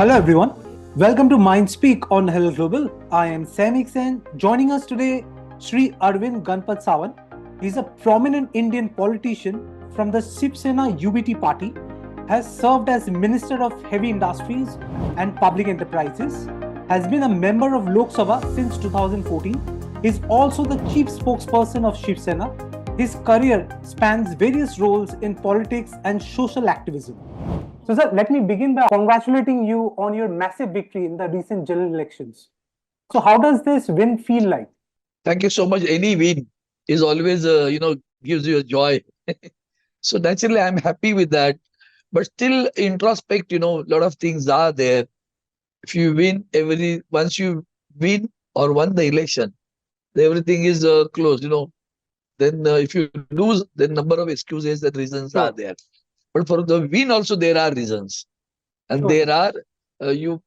Hello everyone, welcome to Mind Speak on Herald Global. I am Saimik Sen. Joining us today, Shri Arvind Ganpat Sawant. He's a prominent Indian politician from the ShivSena UBT party, has served as Minister of Heavy Industries and Public Enterprises, has been a member of Lok Sabha since 2014, is also the Chief Spokesperson of ShivSena. His career spans various roles in politics and social activism. So, sir, let me begin by congratulating you on your massive victory in the recent general elections. So, how does this win feel like? Thank you so much. Any win is always, gives you a joy. So naturally, I'm happy with that. But still, introspect, a lot of things are there. If you win once you win or won the election, everything is closed. Then if you lose, then number of excuses and reasons are there. But for the win also there are reasons, and there are you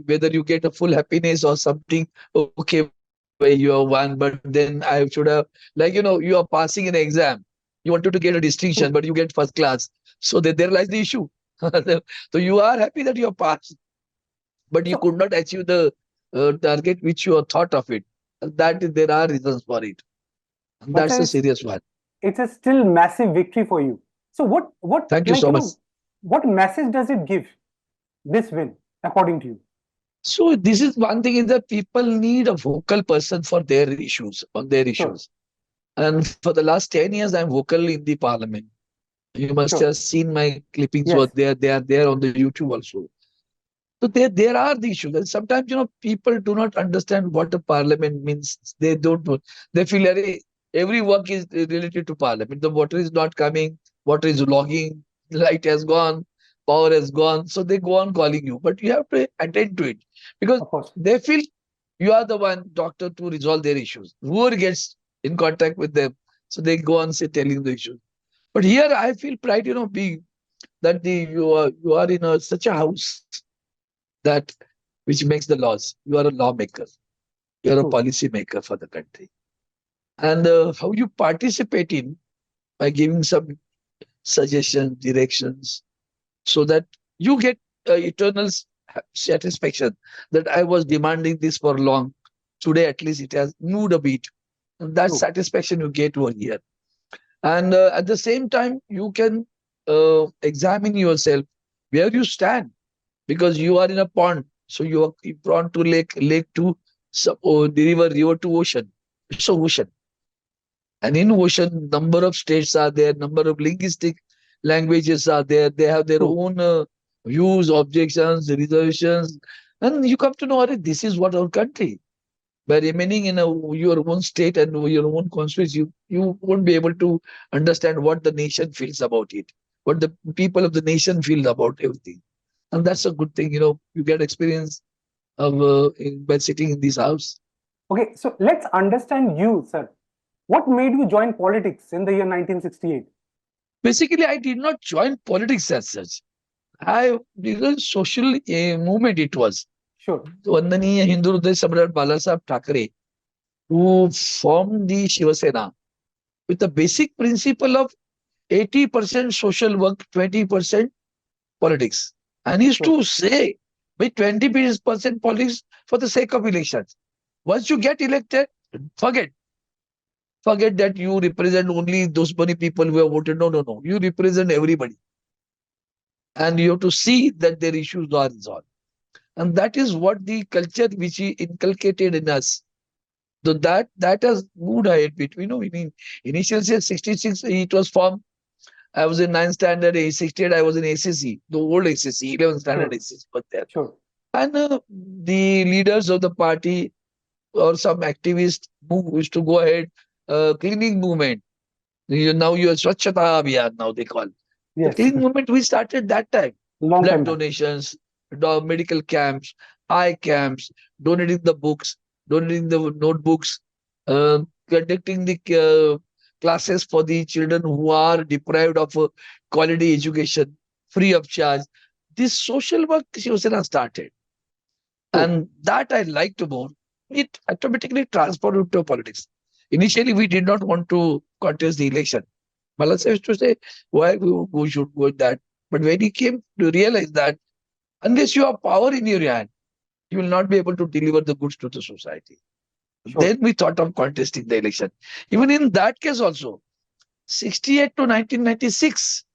whether you get a full happiness or something. Okay, where you have won, but then I should have you are passing an exam. You wanted to get a distinction, but you get first class. So there lies the issue. So you are happy that you are passed, but you could not achieve the target which you thought of it. That there are reasons for it. And that's a serious one. It's a still massive victory for you. So what? Thank you so much. What message does it give, this win, according to you? So this is one thing is that people need a vocal person for their issues, on their issues. And for the last 10 years, I'm vocal in the parliament. You must have seen my clippings. Yes. They are there on the YouTube also. So there are the issues. And sometimes, people do not understand what a parliament means. They don't know. They feel every work is related to parliament. The water is not coming. Water is logging, light has gone, power has gone. So they go on calling you. But you have to attend to it. Because they feel you are the one doctor to resolve their issues. Whoever gets in contact with them, so they go on telling the issues. But here I feel pride, being that you are in such a house that which makes the laws. You are a lawmaker. You are a policy maker for the country. And how you participate in by giving some suggestions, directions, so that you get eternal satisfaction that I was demanding this for long. Today, at least it has moved a bit. And that satisfaction you get over here. And at the same time, you can examine yourself where you stand, because you are in a pond. So you are prone to lake to the river to ocean. It's an ocean. And in ocean, number of states are there, number of linguistic languages are there. They have their own views, objections, reservations. And you come to know, this is what our country. By remaining in your own state and your own constituency, you won't be able to understand what the nation feels about it, what the people of the nation feel about everything. And that's a good thing, you get experience of by sitting in this house. Okay, so let's understand you, sir. What made you join politics in the year 1968? Basically, I did not join politics as such. Because social movement it was. Vandaniya Hindu Uddhav Balasaheb Thackeray, who formed the ShivSena with the basic principle of 80% social work, 20% politics. And he used to say, by 20% politics for the sake of elections. Once you get elected, forget that you represent only those many people who have voted. No. You represent everybody. And you have to see that their issues are resolved. And that is what the culture which he inculcated in us. So that has moved ahead between, initially 66, it was formed. I was in 9th standard, 68, I was in ACC, the old ACC, 11th standard ACC was there. And the leaders of the party or some activists who used to go ahead, cleaning movement. Now you are Swachhata Abhiyan, now they call. The cleaning movement we started that time. Blood donations, medical camps, eye camps, donating the books, donating the notebooks, conducting the classes for the children who are deprived of quality education, free of charge. This social work ShivSena started. And that I liked more. It automatically transformed into politics. Initially, we did not want to contest the election. Balasaheb used to say, why we should go that? But when he came to realize that Unless you have power in your hand, you will not be able to deliver the goods to the society. Sure. Then we thought of contesting the election. Even in that case also, 68 to 1996,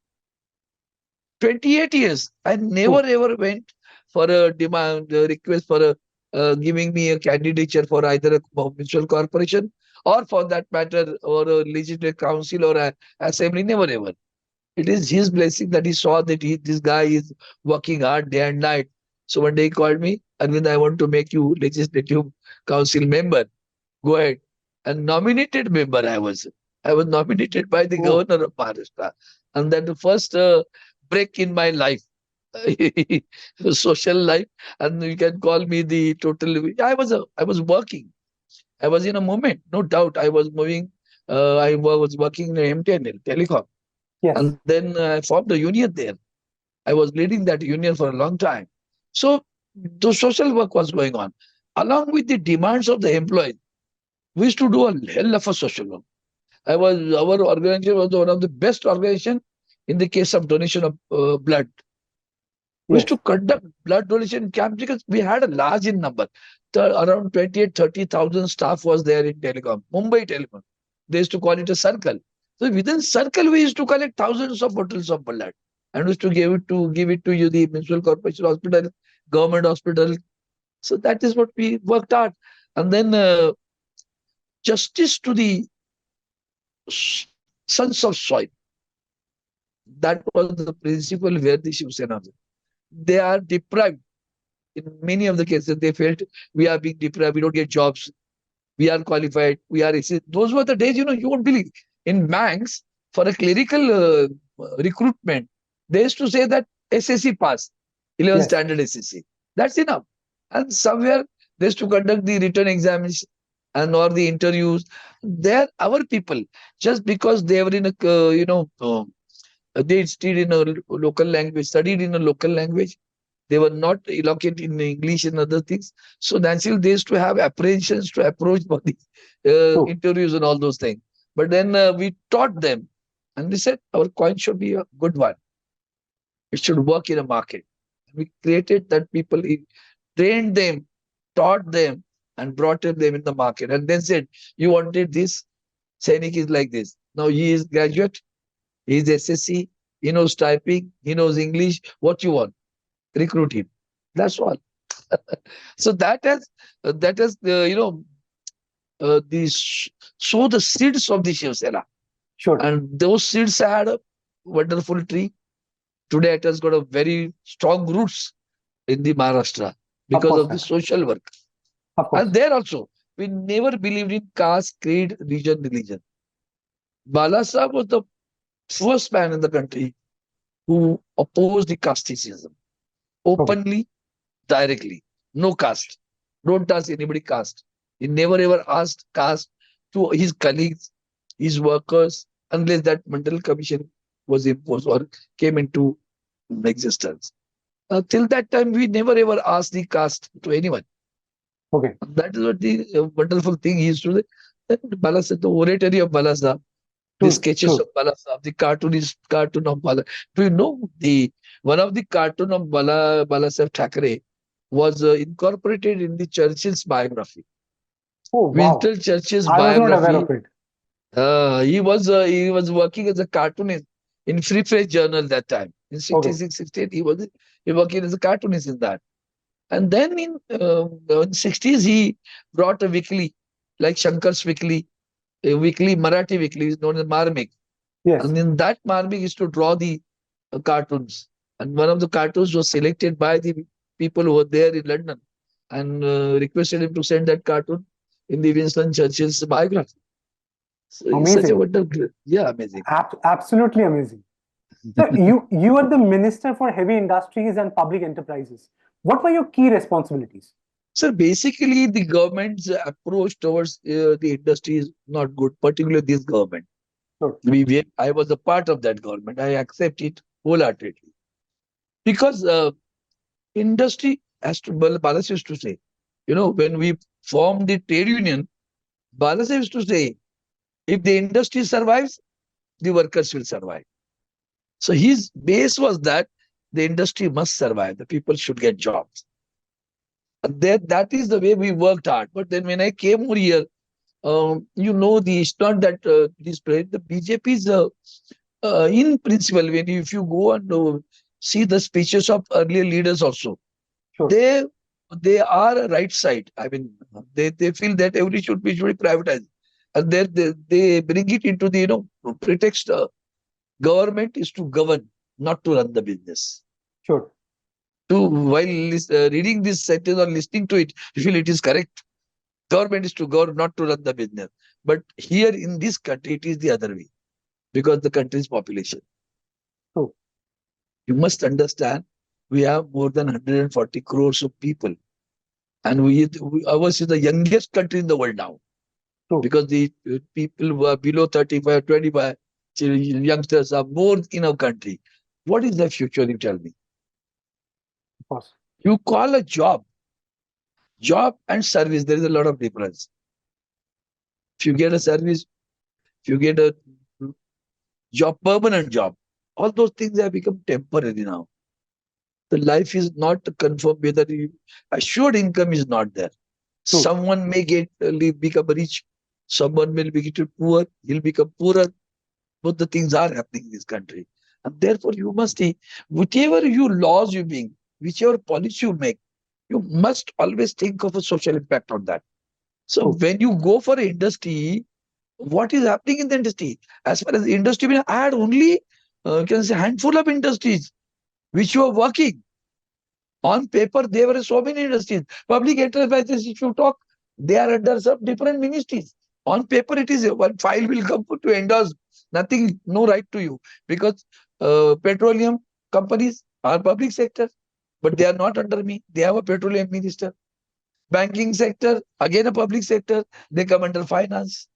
28 years, I never ever went for a demand, a request for giving me a candidature for either a municipal corporation or for that matter, or a legislative council or a assembly, never ever. It is his blessing that he saw that this guy is working hard day and night. So one day he called me, Arvind, I want to make you legislative council member. Go ahead. And nominated member I was. I was nominated by the governor of Maharashtra. And then the first break in my life, social life. And you can call me the total. I was working. I was in a moment, no doubt. I was moving. I was working in MTNL, telecom. Yes. And then I formed a union there. I was leading that union for a long time. So the social work was going on. Along with the demands of the employees, we used to do a hell of a social work. Our organization was one of the best organizations in the case of donation of blood. We used to conduct blood donation camps because we had a large in number. Around 28-30,000 staff was there in telecom, Mumbai telecom. They used to call it a circle. So within circle, we used to collect thousands of bottles of blood and we used to give it to you, the municipal corporation hospital, government hospital. So that is what we worked out. And then justice to the sons of soil. That was the principle where the ShivSena. They are deprived. In many of the cases, they felt we are being deprived, we don't get jobs, we are qualified, we are. Those were the days, you won't believe. In banks, for a clerical recruitment, they used to say that SSC pass, 11th standard SSC. That's enough. And somewhere they used to conduct the written exams and or the interviews. They're our people. Just because they were in a, they studied in a local language, they were not eloquent in English and other things. So naturally, they used to have apprehensions to approach for the interviews and all those things. But then we taught them, and they said our coin should be a good one. It should work in a market. We created that people, trained them, taught them, and brought them in the market. And then said, you wanted this, Saimik is like this. Now he is graduate, he is SSC, he knows typing, he knows English. What you want? Recruit him. That's all. So that has sow the seeds of the ShivSena. Sure. And those seeds had a wonderful tree. Today it has got a very strong roots in the Maharashtra because of the social work. And there also, we never believed in caste, creed, religion. Balasaheb was the first man in the country who opposed the casteism. Openly, directly. No caste. Don't ask anybody caste. He never ever asked caste to his colleagues, his workers, unless that Mandal Commission was imposed or came into existence. Till that time, we never ever asked the caste to anyone. Okay. That is what the wonderful thing he used to say. Balasaheb, the oratory of Balasaheb, the sketches of Balasaheb, the cartoon of Balasaheb. Do you know one of the cartoon of Balasaheb Thackeray was incorporated in the Churchill's biography. Oh, wow. Winston Churchill's biography. I was not aware of it. He was working as a cartoonist in Free Press Journal that time. In 66, 68, he was working as a cartoonist in that. And then in 60s, he brought a weekly, like Shankar's weekly, a weekly, Marathi weekly, is known as Marmik. Yes. And in that Marmik is to draw the cartoons. And one of the cartoons was selected by the people who were there in London and requested him to send that cartoon in the Winston Churchill's biography. So amazing. Such a wonderful, amazing. Absolutely amazing. So you are the Minister for Heavy Industries and Public Enterprises. What were your key responsibilities? Sir, basically the government's approach towards the industry is not good, particularly this government. Sure. I was a part of that government. I accept it wholeheartedly. Because industry has to, Balasaheb used to say, when we formed the trade union, Balasaheb used to say, if the industry survives, the workers will survive. So his base was that the industry must survive. The people should get jobs. And that is the way we worked hard. But then when I came over here, it's not that the BJP is in principle, if you go and see the speeches of earlier leaders also, Sure. they are a right side. I mean, they feel that everything should be privatized, and they bring it into the pretext. Government is to govern, not to run the business. Sure. While reading this sentence or listening to it, you feel it is correct. Government is to govern, not to run the business. But here in this country, it is the other way, because the country's population. True. You must understand, we have more than 140 crores of people. And ours is the youngest country in the world now. True. Because the people who are below 35, 25, youngsters are more in our country. What is the future, you tell me? Of course. You call a job and service, there is a lot of difference. If you get a service, if you get a job, permanent job, all those things have become temporary now. The life is not confirmed, whether assured income is not there. True. Someone may become rich, someone may become poor, he'll become poorer. Both the things are happening in this country. And therefore, you must, whichever laws you bring, whichever policy you make, you must always think of a social impact on that. So when you go for industry, what is happening in the industry? As far as the industry, I had only handful of industries which were working. On paper, there were so many industries. Public enterprises, if you talk, they are under some different ministries. On paper, it is one file will come to endorse. Nothing, no right to you. Because petroleum companies are public sector, but they are not under me. They have a petroleum minister. Banking sector, again a public sector, they come under finance.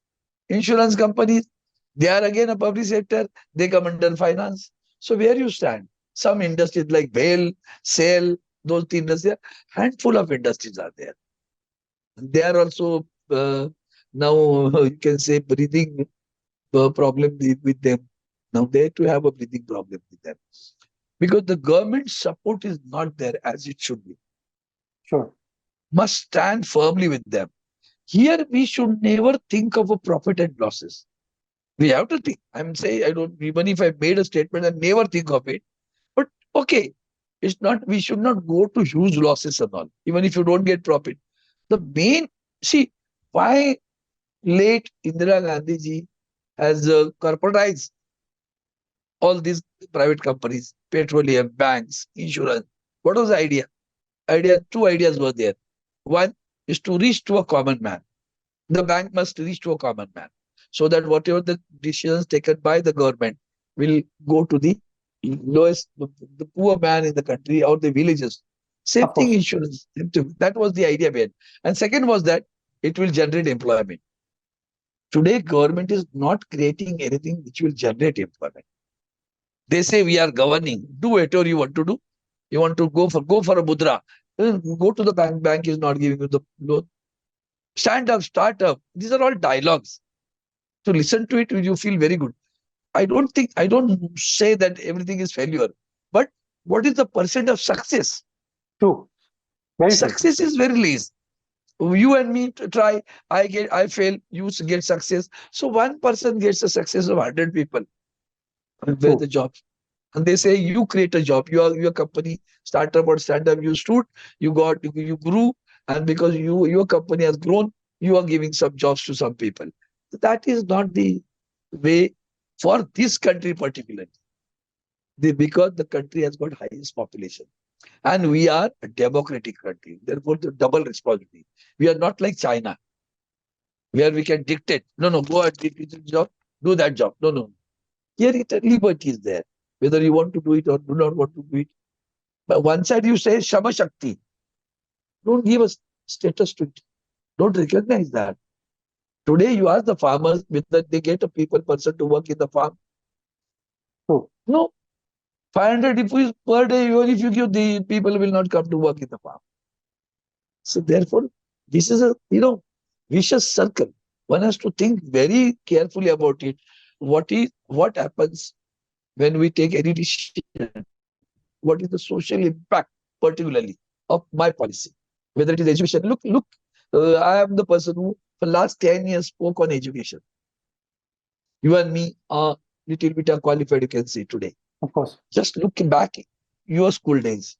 Insurance companies, they are again a public sector, they come under finance. So where you stand? Some industries like bail, sale, those industries, handful of industries are there. They are also now, you can say, breathing problem with them. Now they too have a breathing problem with them. Because the government support is not there as it should be. Sure. Must stand firmly with them. Here we should never think of a profit and losses. We have to think. I'm saying, even if I made a statement, I never think of it. But okay, it's not, we should not go to huge losses and all, even if you don't get profit. The main, why late Indira Gandhi ji has corporatized all these private companies, petroleum, banks, insurance. What was the idea? Two ideas were there. One is to reach to a common man. The bank must reach to a common man, so that whatever the decisions taken by the government will go to the lowest, the poor man in the country or the villages. Same thing, insurance. That was the idea behind. And second was that it will generate employment. Today, government is not creating anything which will generate employment. They say we are governing. Do whatever you want to do. You want to go for a mudra. Go to the bank. Bank is not giving you the loan. Stand up, start up. These are all dialogues. To listen to it, you feel very good. I don't say that everything is failure. But what is the percent of success? True. Very success true. is very less. You and me try, I fail, you get success. So one person gets a success of 100 people. Where the job. And they say you create a job. Your company, startup or stand-up, you stood, you grew, and because your company has grown, you are giving some jobs to some people. That is not the way for this country particularly. Because the country has got highest population. And we are a democratic country. Therefore, the double responsibility. We are not like China, where we can dictate. No, go and do this job, do that job. No. Here, liberty is there. Whether you want to do it or do not want to do it. But one side you say Shama Shakti. Don't give a status to it. Don't recognize that. Today you ask the farmers whether they get a person to work in the farm. No. 500 rupees per day, even if you give, the people will not come to work in the farm. So therefore, this is a vicious circle. One has to think very carefully about it. What happens when we take any decision? what is the social impact, particularly of my policy, whether it is education. Look, I am the person who for the last 10 years spoke on education. You and me are little bit unqualified, you can say today. Of course. Just looking back your school days,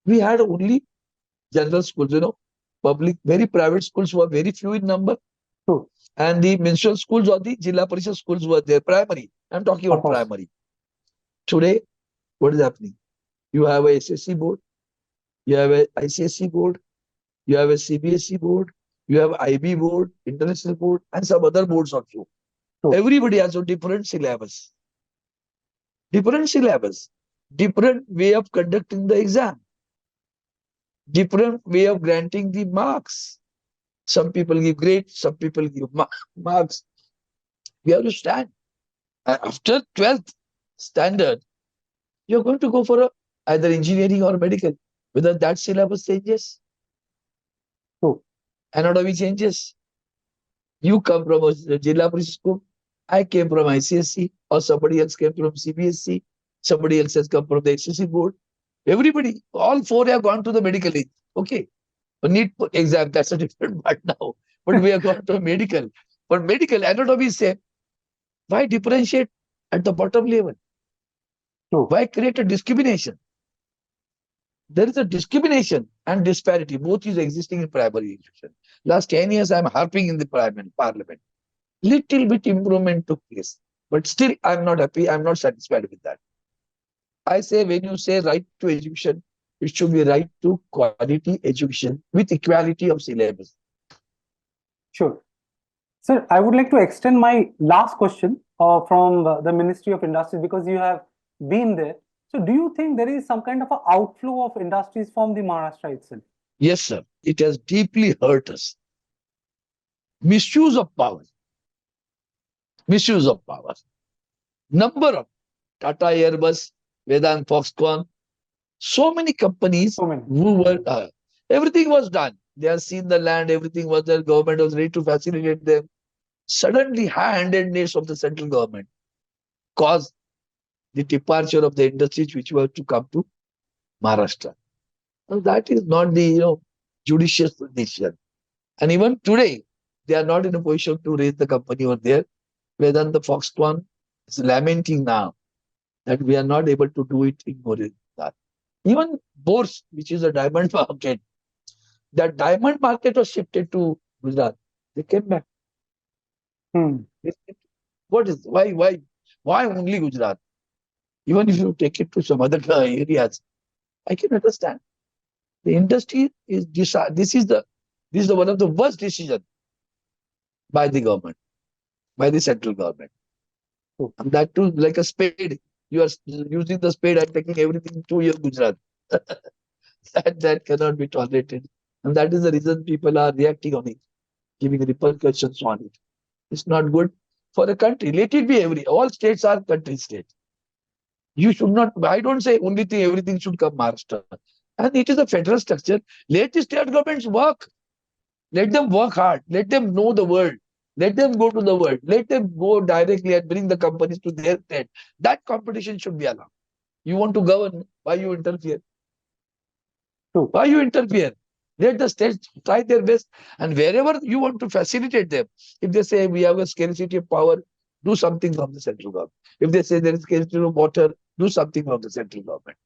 we had only general schools, public, very private schools were very few in number. True. And the municipal schools or the Jilla Parishad schools were there, primary. I'm talking about primary. Today, what is happening? You have a SSC board, you have a ICSE board, you have a CBSE board, you have IB board, international board, and some other boards also. True. Everybody has a different syllabus. Different way of conducting the exam, different way of granting the marks. Some people give grades, some people give marks. We have to stand. After 12th standard, you're going to go for either engineering or medical. Whether that syllabus changes, anatomy changes. You come from a Jilla Parishad school, I came from ICSE, or somebody else came from CBSE, somebody else has come from the SSC board. Everybody, all four have gone to the medical age. Okay. NEET exam, that's a different part now. But we have gone to medical. But medical anatomy is same. Why differentiate at the bottom level? True. Why create a discrimination? There is a discrimination and disparity. Both is existing in primary education. Last 10 years, I am harping in the parliament. Little bit improvement took place. But still, I am not happy. I am not satisfied with that. I say, when you say right to education, it should be right to quality education with equality of syllabus. Sure. Sir, I would like to extend my last question from the Ministry of Industries, because you have been there. So do you think there is some kind of an outflow of industries from the Maharashtra itself? Yes, sir. It has deeply hurt us. Misuse of power. Misuse of power. Number of Tata Airbus, Vedant Foxconn, so many companies who were, everything was done. They have seen the land, everything was there, government was ready to facilitate them. Suddenly, high-handedness of the central government caused the departure of the industries which were to come to Maharashtra. Now, that is not the judicious decision. And even today, they are not in a position to raise the company over there. Vedanta Foxconn is lamenting now that we are not able to do it in Maharashtra. Even Bors, which is a diamond market, that diamond market was shifted to Gujarat. They came back. What is why only Gujarat? Even if you take it to some other areas, I can understand. The industry is this is one of the worst decisions by the government, by the central government. And that too, like a spade. You are using the spade and taking everything to your Gujarat. that cannot be tolerated. And that is the reason people are reacting on it, giving repercussions on it. It's not good for a country. Let it be all states are country states. You should not, I don't say only thing, everything should come Maharashtra. And it is a federal structure. Let the state governments work. Let them work hard. Let them know the world. Let them go to the world. Let them go directly and bring the companies to their state. That competition should be allowed. You want to govern, why you interfere? Why you interfere? Let the states try their best. And wherever you want to facilitate them, if they say we have a scarcity of power, do something from the central government. If they say there is scarcity of water, do something from the central government.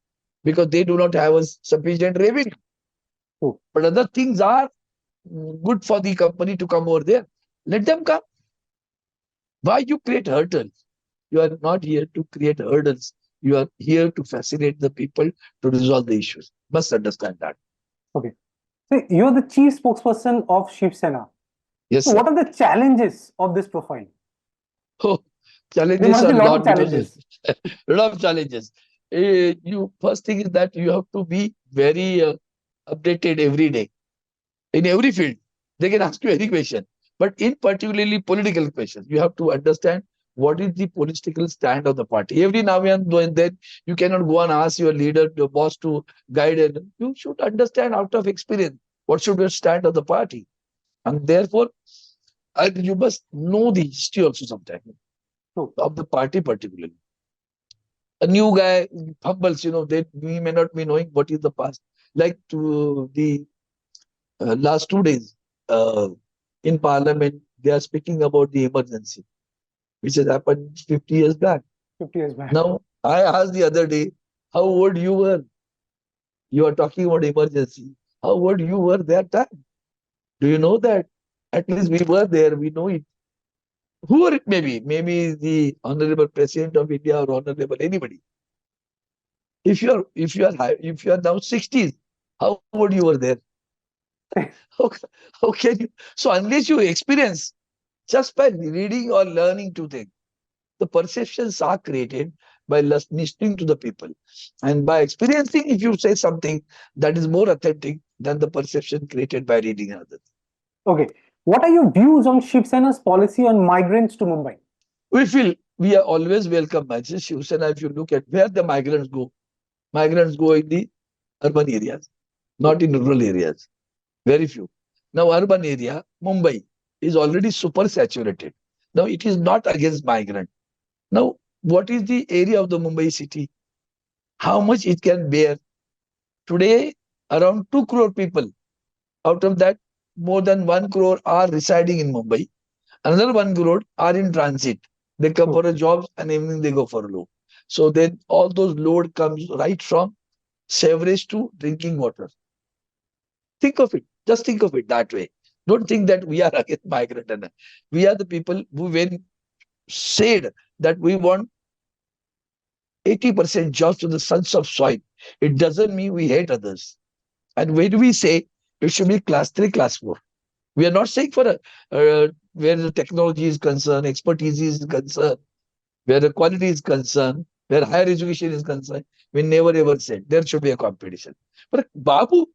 Because they do not have a sufficient revenue. But other things are good for the company to come over there. Let them come. Why you create hurdles? You are not here to create hurdles. You are here to facilitate the people to resolve the issues. Must understand that. Okay. So you're the chief spokesperson of ShivSena. Yes. So what are the challenges of this profile? Oh, challenges there must be a lot of challenges. A lot of challenges. First thing is that you have to be very updated every day. In every field, they can ask you any question. But in particularly political questions, you have to understand what is the political stand of the party. Every now and then, you cannot go and ask your leader, your boss to guide it. You should understand out of experience what should be the stand of the party. And therefore, you must know the history also sometimes of the party particularly. A new guy humbles, we may not be knowing what is the past. Like to the last 2 days in Parliament, they are speaking about the emergency, which has happened 50 years back. 50 years back. Now, I asked the other day, how old you were? You are talking about emergency. How old you were that time? Do you know that? At least we were there. We know it. Whoever it may be, maybe the Honorable President of India or Honorable anybody. If you are now 60s, how old you were there? How, how can you? So unless you experience, just by reading or learning to think, the perceptions are created by listening to the people. And by experiencing, if you say something that is more authentic than the perception created by reading others. Okay. What are your views on ShivSena's policy on migrants to Mumbai? We feel we are always welcome by ShivSena. If you look at where the migrants go in the urban areas, not in rural areas. Very few. Now, urban area, Mumbai, is already super saturated. Now, it is not against migrant. Now, what is the area of the Mumbai city? How much it can bear? Today, around 2 crore people. Out of that, more than 1 crore are residing in Mumbai. Another 1 crore are in transit. They come for a job and evening they go for a load. So then all those load comes right from sewerage to drinking water. Think of it. Just think of it that way. Don't think that we are against migrant. We are the people who, when said that we want 80% jobs to the sons of soil, it doesn't mean we hate others. And when we say it should be class 3, class 4, we are not saying for where the technology is concerned, expertise is concerned, where the quality is concerned, where higher education is concerned. We never ever said there should be a competition. But Babu,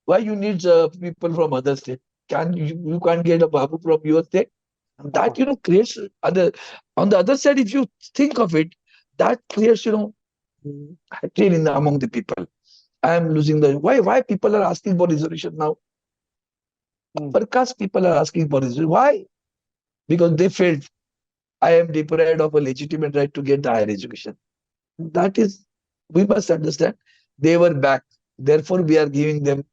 why you need people from other state? You can't get a Babu from your state? And that creates other. On the other side, if you think of it, that creates hatred among the people. I am losing the why people are asking for reservation now. Per caste people are asking for reservation. Why? Because they felt I am deprived of a legitimate right to get the higher education. That is, we must understand. They were back. Therefore, we are giving them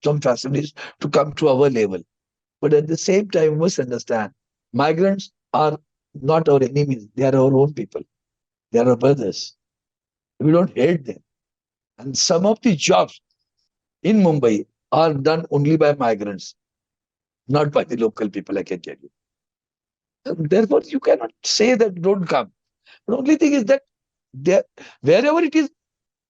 some facilities to come to our level. But at the same time, we must understand, migrants are not our enemies. They are our own people. They are our brothers. We don't hate them. And some of the jobs in Mumbai are done only by migrants, not by the local people, I can tell you. And therefore, you cannot say that don't come. The only thing is that wherever it is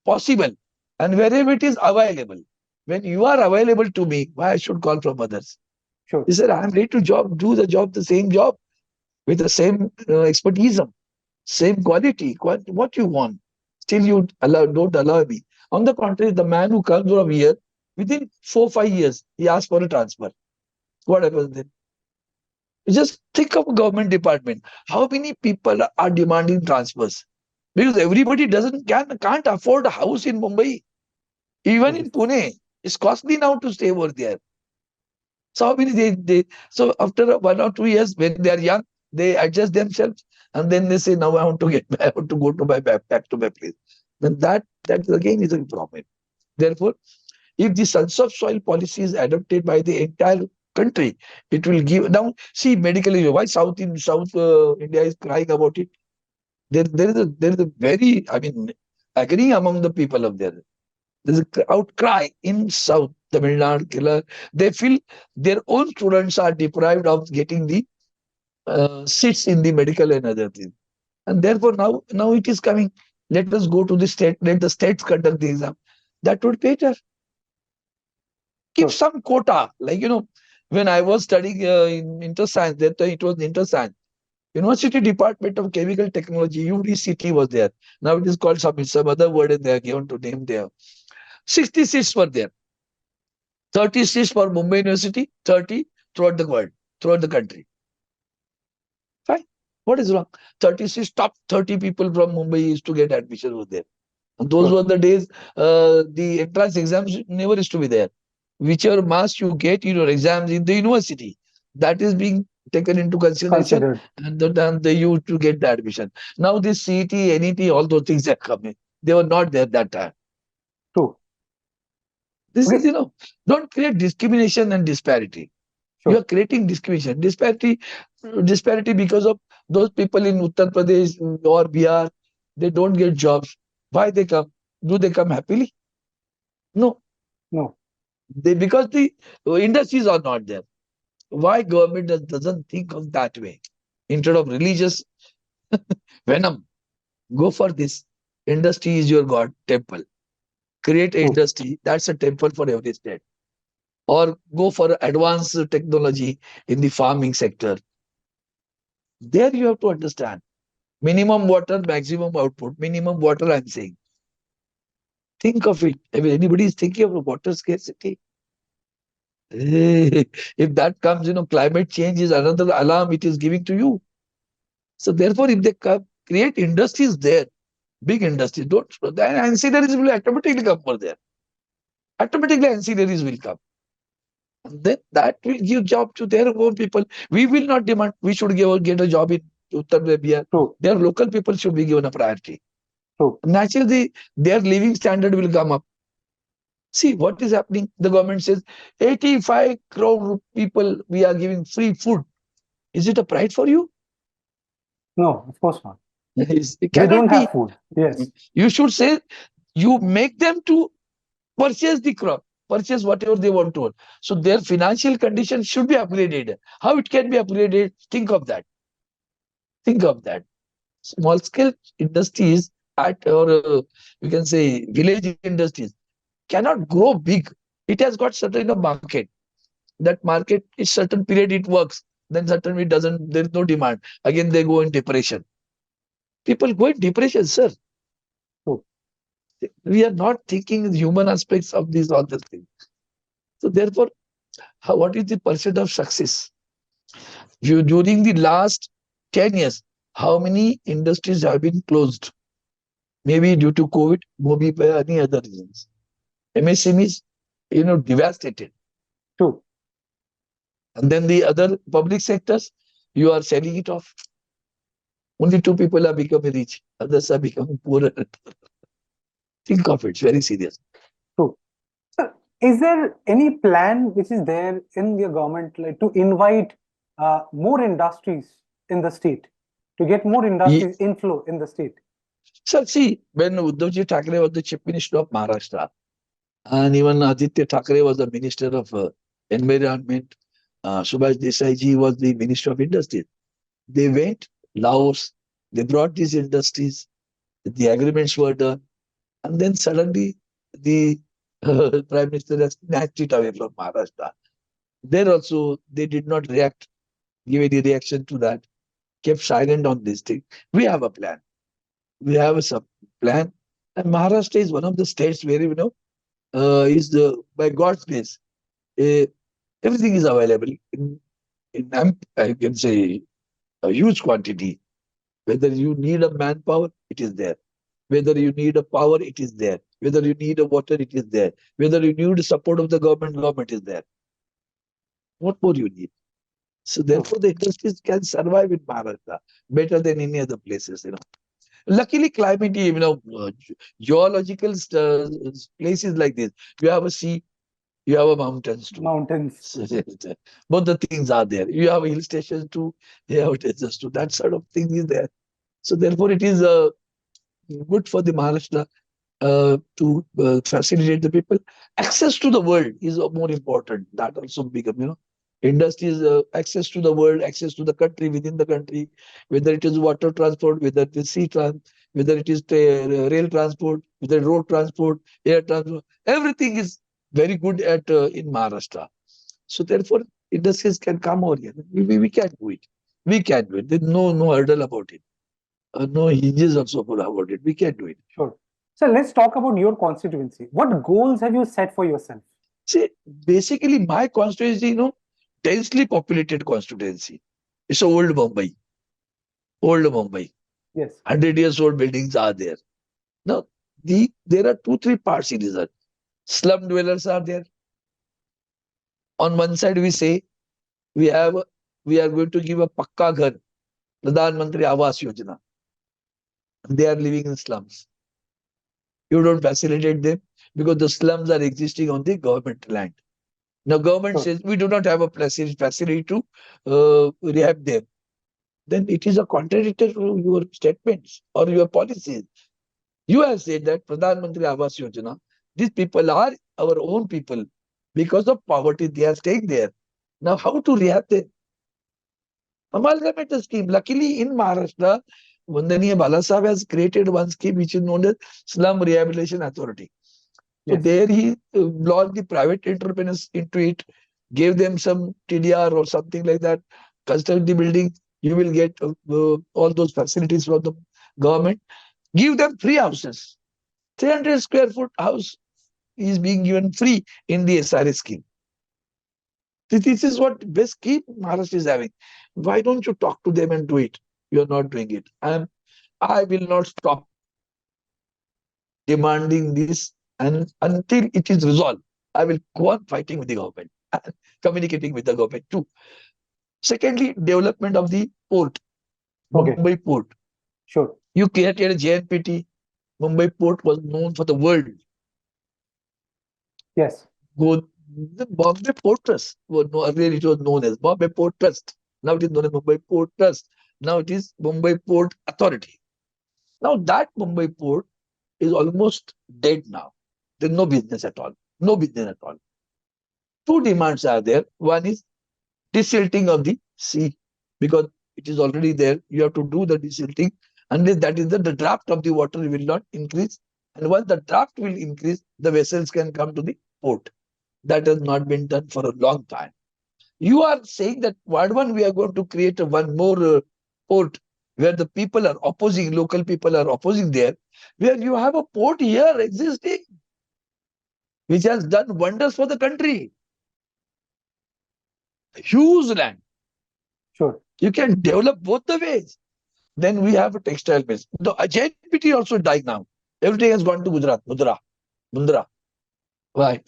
possible and wherever it is available, when you are available to me, why I should call from others? Sure. He said, I am ready to do the same job with the same expertise, same quality, what you want. Still you don't allow me. On the contrary, the man who comes from here, within 4-5 years, he asks for a transfer. What happens then? You just think of a government department. How many people are demanding transfers? Because everybody can't afford a house in Mumbai. Even in Pune, it's costly now to stay over there. So how many so after 1 or 2 years, when they are young, they adjust themselves and then they say, now I want to go to back to my place. Then that again is a problem. Therefore, if the sons of soil policy is adopted by the entire country, it will give. Now, see, medically, why South India is crying about it? There is a very, agreeing among the people of there. There's an outcry in South Tamil Nadu, Kerala. They feel their own students are deprived of getting the seats in the medical and other things. And therefore, now it is coming. Let us go to the state. Let the states conduct the exam. That would be better. Keep some quota. Like, when I was studying in inter-science, that it was inter-science. University Department of Chemical Technology, UDCT was there. Now it is called some other word and they are given to name there. 60 seats were there. 30 seats for Mumbai University, 30 throughout the world, throughout the country. Fine. What is wrong? 30 seats, top 30 people from Mumbai used to get admission over there. And those were the days the entrance exams never used to be there. Whichever marks you get in your exams in the university, that is being taken into consideration, Considered. and then they used to get the admission. Now this CET, NET, all those things are coming. They were not there that time. True. This Okay. is, don't create discrimination and disparity. You Sure. are creating discrimination, disparity because of those people in Uttar Pradesh or Bihar. They don't get jobs. Why they come? Do they come happily? No. No. Because the industries are not there. Why government doesn't think of that way? Instead of religious venom, go for this. Industry is your God temple. Create True. industry. That's a temple for every state. Or go for advanced technology in the farming sector. There you have to understand. Minimum water, maximum output. Minimum water, I'm saying. Think of it. I mean, anybody is thinking of water scarcity. If that comes, climate change is another alarm it is giving to you. So therefore, if they create industries there, big industries, then ancillaries will automatically come for there. Automatically ancillaries will come. And then that will give job to their own people. We will not demand we should get a job in Uttar Pradesh. True. Their local people should be given a priority. True. Naturally, their living standard will come up. See what is happening. The government says 85 crore people we are giving free food. Is it a pride for you? No, of course not. It They cannot don't be. have food. Yes. You should say you make them to purchase the crop, purchase whatever they want to. So their financial condition should be upgraded. How it can be upgraded? Think of that. Think of that. Small scale industries or you can say village industries cannot grow big. It has got certain market. That market is certain period it works. Then certain it doesn't. There is no demand. Again they go in depression. People go in depression, sir. True. We are not thinking the human aspects of these all these things. So therefore, what is the percent of success? During the last 10 years, how many industries have been closed? Maybe due to COVID, maybe by any other reasons. MSMEs, devastated. True. And then the other public sectors, you are selling it off. Only 2 people are becoming rich, others are becoming poorer. Think of it, it's very serious. True. So, is there any plan which is there in your government to invite more industries in the state, to get more industries inflow in the state? Sir, see, when Uddhav Thackeray was the Chief Minister of Maharashtra, and even Aditya Thackeray was the Minister of Environment, Subhash Desai ji was the Minister of Industries. They went Laos, they brought these industries, the agreements were done, and then suddenly the Prime Minister has snatched it away from Maharashtra. There also, they did not give any reaction to that, kept silent on this thing. We have a plan. We have a plan. And Maharashtra is one of the states where, by God's grace, everything is available in I can say, a huge quantity. Whether you need a manpower, it is there. Whether you need a power, it is there. Whether you need a water, it is there. Whether you need support of the government is there. What more you need? So therefore, the industries can survive in Maharashtra better than any other places. Luckily, climate, geological places like this, you have a sea, you have a mountains too. Mountains. Both the things are there. You have hill stations too, you have deserts too. That sort of thing is there. So therefore, it is good for the Maharashtra to facilitate the people. Access to the world is more important. That also become, industries, access to the world, access to the country, within the country, whether it is water transport, whether it is sea transport, whether it is rail transport, whether road transport, air transport, everything is very good at in Maharashtra. So therefore, industries can come over here. We can do it. We can do it. There's no hurdle about it. No hinges also about it. We can do it. Sure. So let's talk about your constituency. What goals have you set for yourself? See, basically my constituency, densely populated constituency. It's old Mumbai. Old Mumbai. Yes. 100 years old buildings are there. Now, there are 2-3 parts in this. Slum dwellers are there. On one side, we say we have we are going to give a Pakka Ghar, Pradhan Mantri Awas Yojana. They are living in slums. You don't facilitate them because the slums are existing on the government land. Now, government says we do not have a facility to rehab them. Then it is a contradictory to your statements or your policies. You have said that Pradhan Mantri Awas Yojana, these people are our own people. Because of poverty, they are staying there. Now, how to rehab them? Amalgamate scheme. Luckily, in Maharashtra, Uddhav Balasaheb has created one scheme which is known as Slum Rehabilitation Authority. So there he launched the private entrepreneurs into it, gave them some TDR or something like that, construct the building, you will get all those facilities from the government. Give them free houses. 300 square foot house is being given free in the SRA scheme. This is what best scheme Maharashtra is having. Why don't you talk to them and do it? You are not doing it. I will not stop demanding this, and until it is resolved, I will go on fighting with the government, communicating with the government too. Secondly, development of the port, Mumbai port. Sure. You created a JNPT. Mumbai port was known for the world. Yes. The Bombay Port Trust, earlier it was known as Bombay Port Trust. Now it is known as Mumbai Port Trust. Now it is Mumbai Port Authority. Now that Mumbai port is almost dead now. There's no business at all. No business at all. Two demands are there. One is desilting of the sea, because it is already there. You have to do the desilting. Unless that is the draft of the water will not increase. And once the draft will increase, the vessels can come to the port. That has not been done for a long time. You are saying that we are going to create one more port where the people are opposing, local people are opposing there, where you have a port here existing, which has done wonders for the country. Huge land. Sure. You can develop both the ways. Then we have a textile base. The JNPT also died now. Everything has gone to Gujarat, Mundra. Why?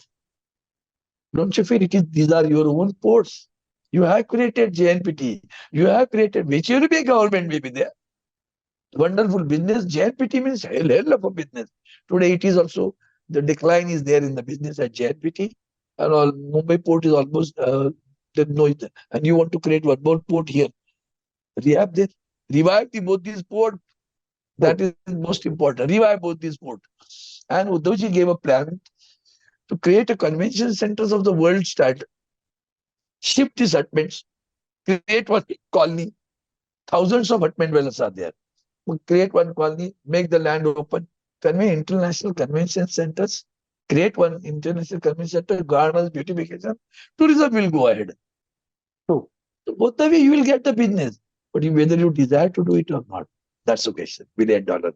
Don't you feel these are your own ports? You have created JNPT. You have created, which will be government will be there. Wonderful business. JNPT means hell of a business. Today it is also, the decline is there in the business at JNPT. And all Mumbai port is almost, and you want to create one more port here. Revive both these ports. That is most important. Revive both these ports. And Uddhavji gave a plan to create a convention centers of the world standard. Shift these hutments, create one colony. Thousands of hutment dwellers are there. We'll create one colony, make the land open, convey international convention centers, create one international convention center, gardens, beautification, tourism will go ahead. True. So both the way you will get the business, but whether you desire to do it or not, that's the question. $1 billion.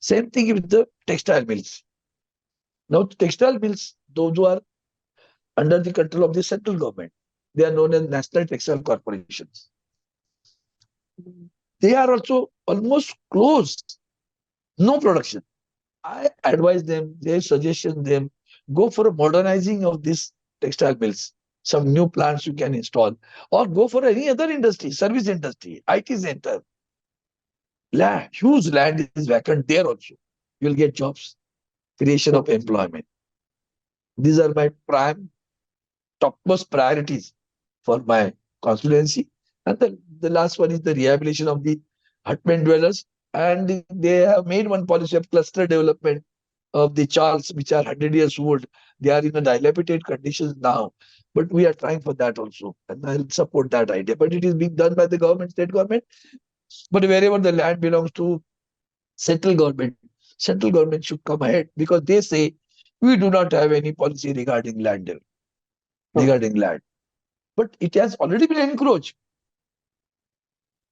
Same thing with the textile mills. Now, the textile mills, those who are under the control of the central government, they are known as national textile corporations. They are also almost closed. No production. I advise them, they suggestion them, go for a modernizing of these textile mills. Some new plants you can install, or go for any other industry, service industry, IT center. Huge land is vacant there also. You will get jobs, creation of employment. These are my topmost priorities for my constituency. And the last one is the rehabilitation of the hutment dwellers. And they have made one policy of cluster development of the chars, which are 100 years old. They are in a dilapidated conditions now. But we are trying for that also. And I'll support that idea. But it is being done by the government, state government. But wherever the land belongs to central government should come ahead, because they say we do not have any policy regarding land. But it has already been encroached.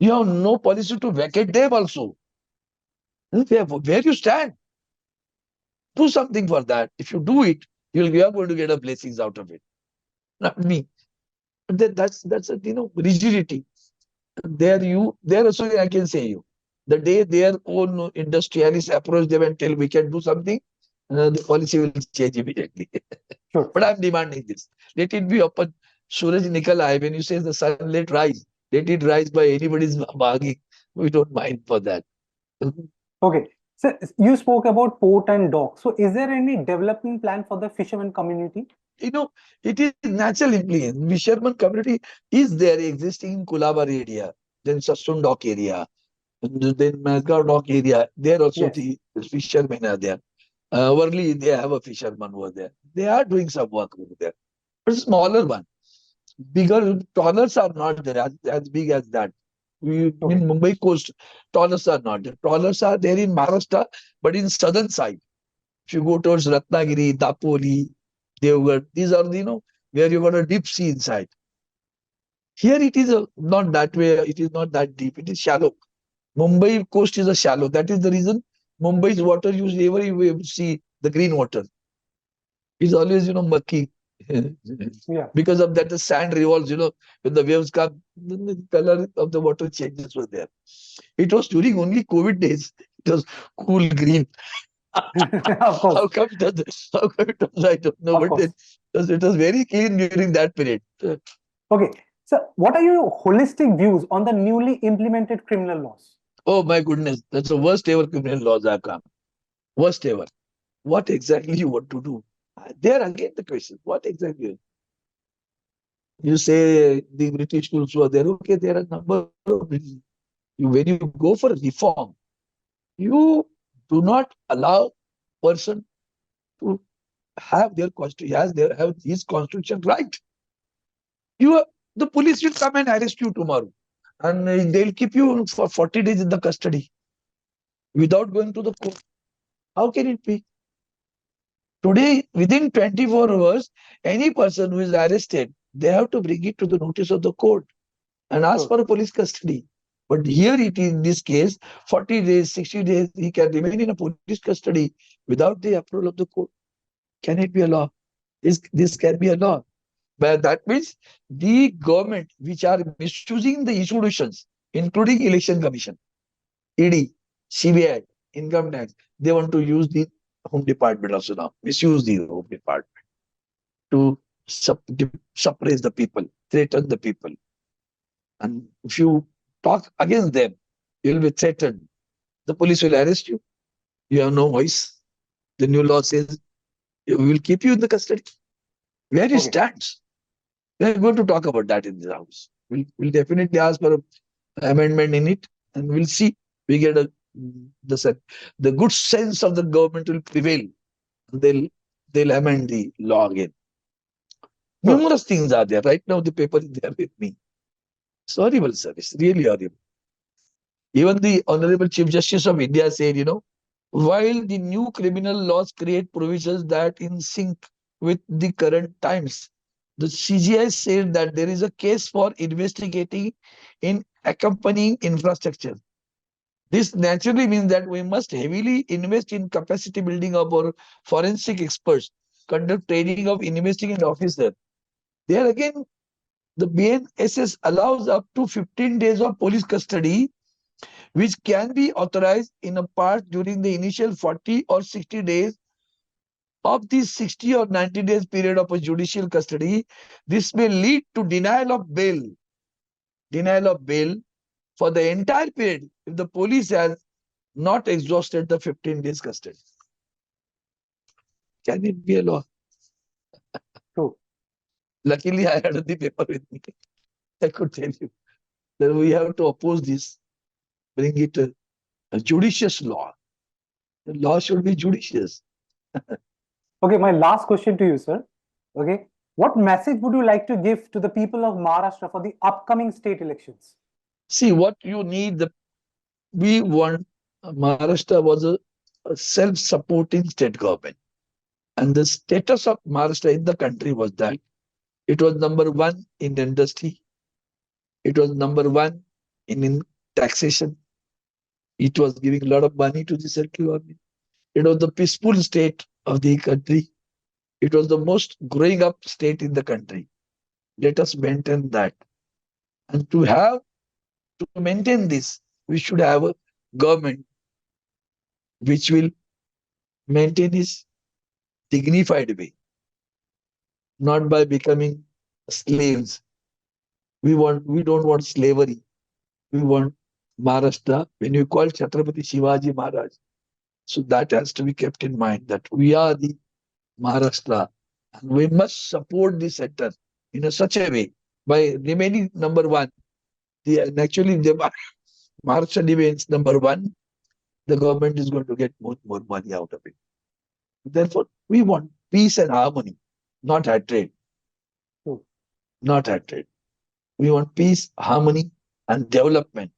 You have no policy to vacate them also. Where you stand, do something for that. If you do it, you are going to get a blessings out of it. Not me. But that's a rigidity. There also I can say you. The day their own industrialists approach them and tell we can do something, the policy will change immediately. Sure. But I'm demanding this. Let it be open. Suraj nikal aaye. When you say the sun let it rise by anybody's bargaining. We don't mind for that. Okay. So you spoke about port and dock. So is there any development plan for the fishermen community? You know, it is natural influence. Fisherman community is there existing in Kulabar area, then Sassoon Dock area, then Mazgaon Dock area. There also Yes. the fishermen are there. Worli, they have a fisherman over there. They are doing some work over there. But smaller one. Bigger trawlers are not there as big as that. We Okay. in Mumbai coast, trawlers are not there. Trawlers are there in Maharashtra, but in southern side. If you go towards Ratnagiri, Dapoli, Devgarh, these are where you got a deep sea inside. Here it is not that way. It is not that deep. It is shallow. Mumbai coast is a shallow. That is the reason Mumbai's water you never you see the green water. It's always murky. Yeah. Because of that, the sand revolves. When the waves come, the color of the water changes were there. It was during only COVID days. It was cool green. Of course. How come it was? I don't know, Of but course. it was very clean during that period. Okay. So what are your holistic views on the newly implemented criminal laws? Oh my goodness, that's the worst ever criminal laws have come. Worst ever. What exactly you want to do? There again the question. What exactly? You say the British rules were there. Okay, there are a number of British. When you go for reform, you do not allow person to have their constitution, have his constitution right. The police will come and arrest you tomorrow, and they'll keep you for 40 days in the custody without going to the court. How can it be? Today, within 24 hours, any person who is arrested, they have to bring it to the notice of the court and ask for a police custody. But here it is, in this case, 40 days, 60 days, he can remain in a police custody without the approval of the court. Can it be a law? This can be a law. But that means the government which are misusing the institutions, including Election Commission, ED, CBI, Income Tax, they want to use the Home Department also now, misuse the Home Department to suppress the people, threaten the people. And if you talk against them, you'll be threatened. The police will arrest you. You have no voice. The new law says we will keep you in the custody. Where it stands. We are going to talk about that in this house. We'll definitely ask for an amendment in it, and we'll see. We get the good sense of the government will prevail. They'll amend the law again. Numerous things are there. Right now, the paper is there with me. It's horrible service, really horrible. Even the Honorable Chief Justice of India said, while the new criminal laws create provisions that in sync with the current times, the CGI said that there is a case for investigating in accompanying infrastructure. This naturally means that we must heavily invest in capacity building of our forensic experts, conduct training of investigating officers. There again, the BNSS allows up to 15 days of police custody, which can be authorized in a part during the initial 40 or 60 days of the 60 or 90 days period of a judicial custody. This may lead to denial of bail for the entire period if the police has not exhausted the 15 days custody. Can it be a law? True. Luckily, I had the paper with me. I could tell you that we have to oppose this, bring it a judicious law. The law should be judicious. Okay, my last question to you, sir. Okay, what message would you like to give to the people of Maharashtra for the upcoming state elections? See, what you need, we want Maharashtra was a self-supporting state government. And the status of Maharashtra in the country was that it was number one in industry. It was number one in taxation. It was giving a lot of money to the central government. It was the peaceful state of the country. It was the most growing up state in the country. Let us maintain that. And to maintain this, we should have a government which will maintain its dignified way, not by becoming slaves. We don't want slavery. We want Maharashtra. When you call Chhatrapati Shivaji Maharaj, so that has to be kept in mind that we are the Maharashtra, and we must support the center in such a way by remaining number one. Actually, the Maharashtra remains number one, the government is going to get more money out of it. Therefore, we want peace and harmony, not hatred. Not hatred. We want peace, harmony, and development.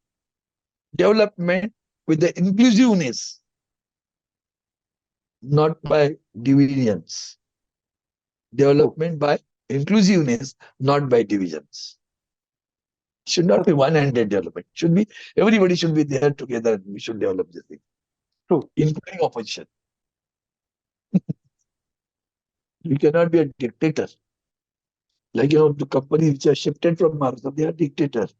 Development with the inclusiveness, not by divisions. Development by inclusiveness, not by divisions. Should not be one-handed development. Should be everybody should be there together, and we should develop this thing. True. Including opposition. We cannot be a dictator. Like, the companies which are shifted from Maharashtra, they are dictators.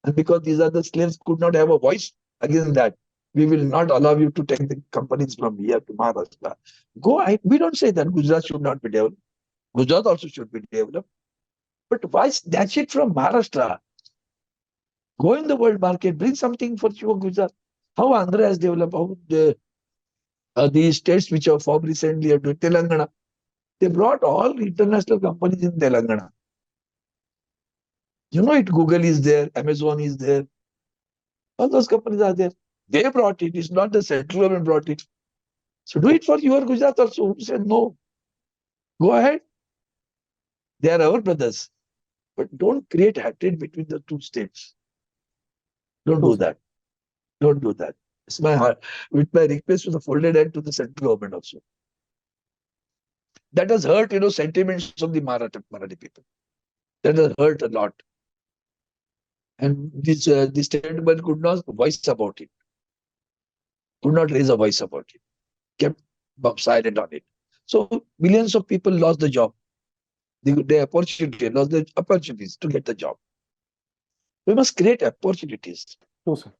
And because these are the slaves could not have a voice against that, we will not allow you to take the companies from here to Maharashtra. We don't say that Gujarat should not be developed. Gujarat also should be developed. But why snatch it from Maharashtra? Go in the world market, bring something for Gujarat. How Andhra has developed, how the states which have formed recently, Telangana, they brought all international companies in Telangana. Google is there, Amazon is there. All those companies are there. They brought it. It's not the central government brought it. So do it for your Gujarat also. Who said no? Go ahead. They are our brothers. But don't create hatred between the two states. Don't do that. Don't do that. It's my heart. With my request to the folded hand to the central government also. That has hurt, sentiments of the Marathi people. That has hurt a lot. And this statement could not voice about it. Could not raise a voice about it. Kept silent on it. So millions of people lost the job. They lost the opportunities to get the job. We must create opportunities. True, sir.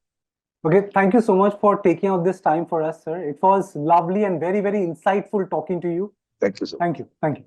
Okay, thank you so much for taking out this time for us, sir. It was lovely and very, very insightful talking to you. Thank you, sir. Thank you. Thank you.